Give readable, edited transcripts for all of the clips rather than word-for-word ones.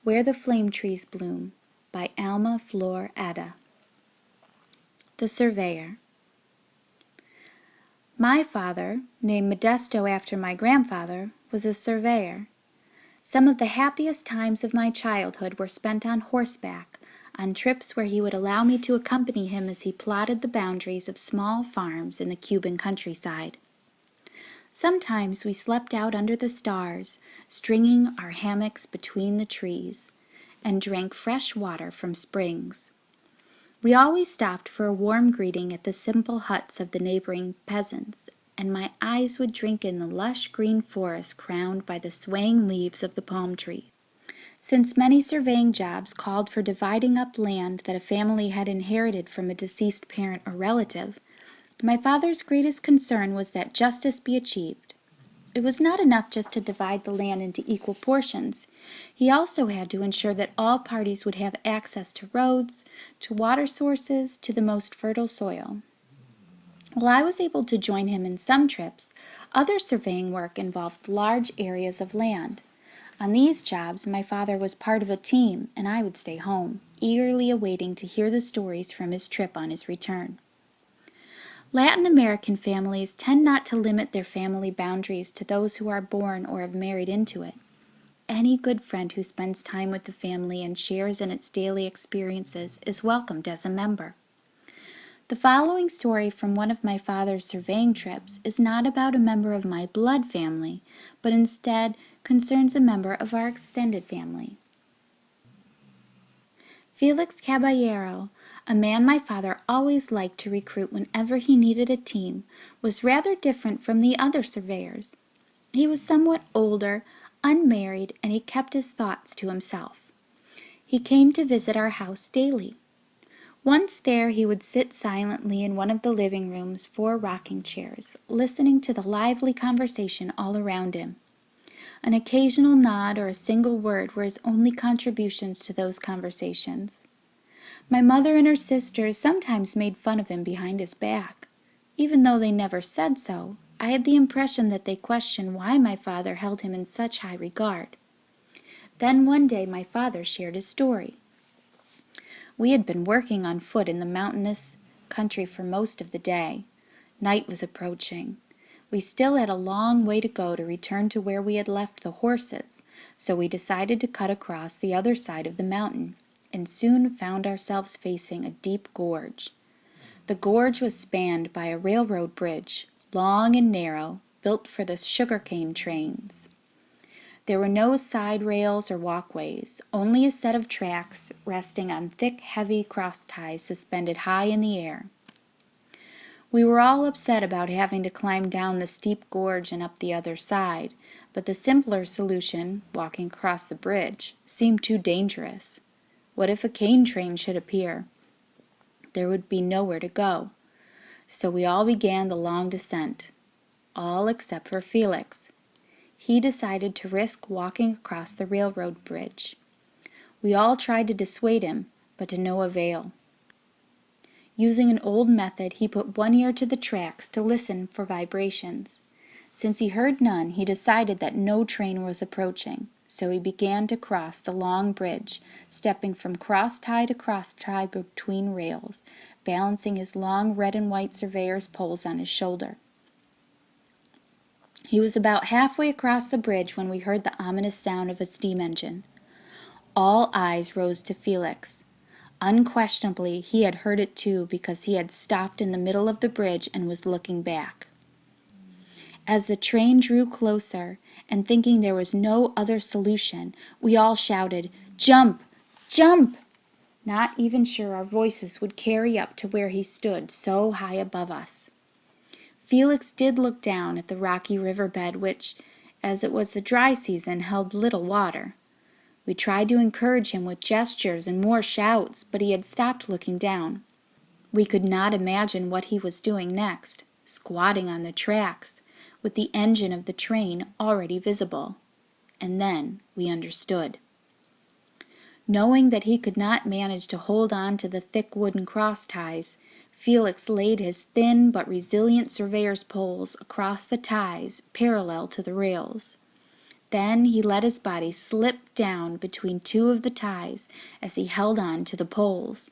Where the Flame Trees Bloom by Alma Flor Ada. The Surveyor. My father, named Modesto after my grandfather, was a surveyor. Some of the happiest times of my childhood were spent on horseback, on trips where he would allow me to accompany him as he plotted the boundaries of small farms in the Cuban countryside. Sometimes we slept out under the stars, stringing our hammocks between the trees, and drank fresh water from springs. We always stopped for a warm greeting at the simple huts of the neighboring peasants, and my eyes would drink in the lush green forest crowned by the swaying leaves of the palm tree. Since many surveying jobs called for dividing up land that a family had inherited from a deceased parent or relative, my father's greatest concern was that justice be achieved. It was not enough just to divide the land into equal portions. He also had to ensure that all parties would have access to roads, to water sources, to the most fertile soil. While I was able to join him in some trips, other surveying work involved large areas of land. On these jobs, my father was part of a team, and I would stay home, eagerly awaiting to hear the stories from his trip on his return. Latin American families tend not to limit their family boundaries to those who are born or have married into it. Any good friend who spends time with the family and shares in its daily experiences is welcomed as a member. The following story from one of my father's surveying trips is not about a member of my blood family, but instead concerns a member of our extended family. Felix Caballero, a man my father always liked to recruit whenever he needed a team, was rather different from the other surveyors. He was somewhat older, unmarried, and he kept his thoughts to himself. He came to visit our house daily. Once there, he would sit silently in one of the living room's 4 rocking chairs, listening to the lively conversation all around him. An occasional nod or a single word were his only contributions to those conversations. My mother and her sisters sometimes made fun of him behind his back. Even though they never said so, I had the impression that they questioned why my father held him in such high regard. Then one day my father shared his story. We had been working on foot in the mountainous country for most of the day. Night was approaching. We still had a long way to go to return to where we had left the horses, so we decided to cut across the other side of the mountain, and soon found ourselves facing a deep gorge. The gorge was spanned by a railroad bridge, long and narrow, built for the sugarcane trains. There were no side rails or walkways, only a set of tracks resting on thick, heavy cross ties suspended high in the air. We were all upset about having to climb down the steep gorge and up the other side, but the simpler solution, walking across the bridge, seemed too dangerous. What if a cane train should appear? There would be nowhere to go. So we all began the long descent, all except for Felix. He decided to risk walking across the railroad bridge. We all tried to dissuade him, but to no avail. Using an old method, he put one ear to the tracks to listen for vibrations. Since he heard none, he decided that no train was approaching, so he began to cross the long bridge, stepping from cross-tie to cross-tie between rails, balancing his long red and white surveyor's poles on his shoulder. He was about halfway across the bridge when we heard the ominous sound of a steam engine. All eyes rose to Felix. Unquestionably, he had heard it too, because he had stopped in the middle of the bridge and was looking back. As the train drew closer, and thinking there was no other solution, we all shouted, "Jump! Jump!" not even sure our voices would carry up to where he stood so high above us. Felix did look down at the rocky riverbed which, as it was the dry season, held little water. We tried to encourage him with gestures and more shouts, but he had stopped looking down. We could not imagine what he was doing next, squatting on the tracks, with the engine of the train already visible. And then we understood. Knowing that he could not manage to hold on to the thick wooden cross ties, Felix laid his thin but resilient surveyor's poles across the ties parallel to the rails. Then he let his body slip down between two of the ties as he held on to the poles.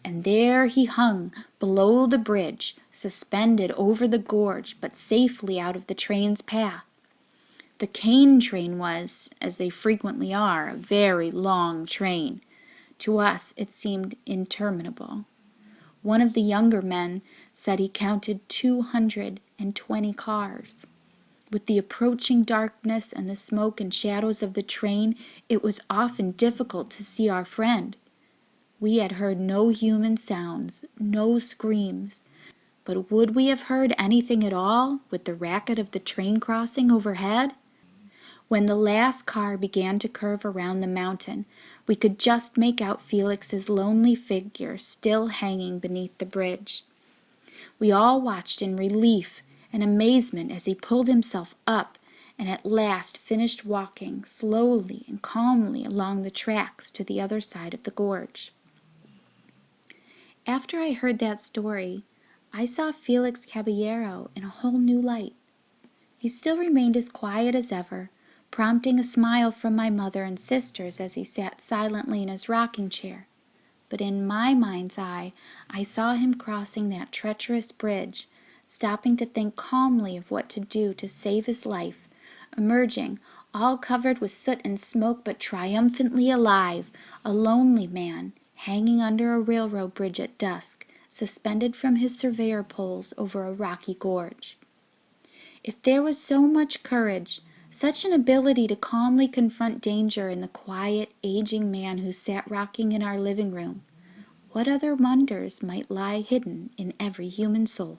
And there he hung below the bridge, suspended over the gorge, but safely out of the train's path. The cane train was, as they frequently are, a very long train. To us it seemed interminable. One of the younger men said he counted 220 cars. With the approaching darkness and the smoke and shadows of the train, it was often difficult to see our friend. We had heard no human sounds, no screams, but would we have heard anything at all with the racket of the train crossing overhead? When the last car began to curve around the mountain, we could just make out Felix's lonely figure still hanging beneath the bridge. We all watched in relief and amazement as he pulled himself up and at last finished walking slowly and calmly along the tracks to the other side of the gorge. After I heard that story, I saw Felix Caballero in a whole new light. He still remained as quiet as ever, prompting a smile from my mother and sisters as he sat silently in his rocking chair. But in my mind's eye, I saw him crossing that treacherous bridge, stopping to think calmly of what to do to save his life, emerging, all covered with soot and smoke but triumphantly alive, a lonely man, hanging under a railroad bridge at dusk, suspended from his surveyor poles over a rocky gorge. If there was so much courage, such an ability to calmly confront danger in the quiet, aging man who sat rocking in our living room, what other wonders might lie hidden in every human soul?